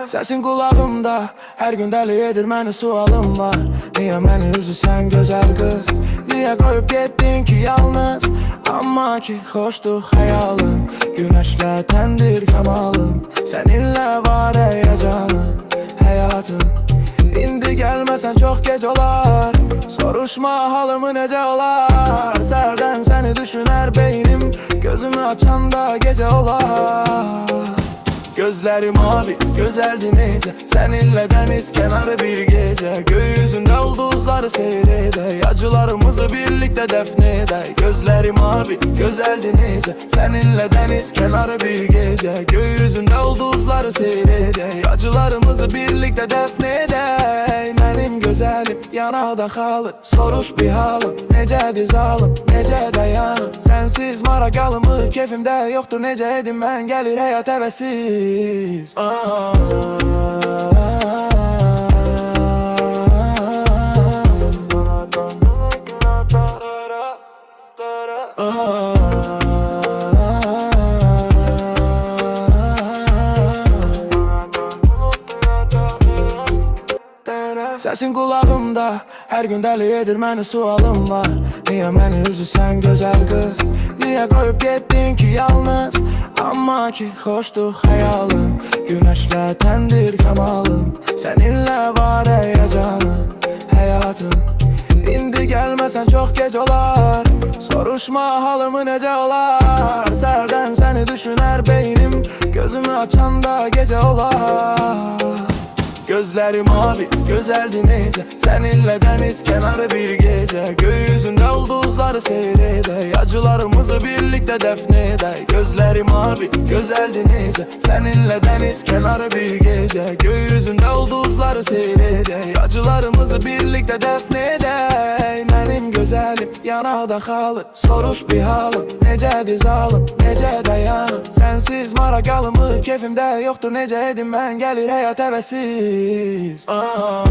Sesin kulağımda, her gün deli edir məni sualım var. Niye məni üzürsən gözəl qız? Niye koyup getdin ki yalnız? Amma ki xoşdur xəyalın, günəşlə təndir kamalın. Səninlə var həyəcanın, həyatın. İndi gəlməsən çox gec olar, soruşma halımı necə olar. Sərdən səni düşünər beynim, gözümü açanda gecə olar. Gözlerim mavi, güzeldi nece, seninle deniz kenarı bir gece. Gökyüzünde ulduzları seyrede, acılarımızı birlikte defnede. Gözlerim mavi, güzeldi nece, seninle deniz kenarı bir gece. Gökyüzünde ulduzları seyrede, acılarımızı birlikte defnede. Benim güzelim yanada kalır, soruş bir halım, necədir zalım, necə dayanım. Sensiz marakalımı keyfimde yoktur, necə edim ben gelir həyat həvəsi. Sesin kulağımda, her gün deli edir məni sualım var. Niye məni üzürsən gözəl qız? Niye koyup getdin ki yalnız? Amma ki xoşdur xəyalın, günəşlə təndir kamalın. Səninlə var həyəcanın, həyatın. İndi gəlməsən çox gec olar, soruşma halımı necə olar. Sərdən səni düşünər beynim, gözümü açanda gecə olar. Gözlerim mavi, güzeldi nece, seninle deniz kenarı bir gece. Gökyüzünde ulduzları seyrede, acılarımızı birlikte defnede. Gözlerim mavi, güzeldi nece, seninle deniz kenarı bir gece. Gökyüzünde ulduzları seyrede, acılarımızı birlikte defnede. Benim güzelim yanada kalır, soruş bir halım, necədir zalım, necə dayanım. Sensiz marakalımı keyfimde yoktur, necə edim ben gelir həyat həvəsi. Oh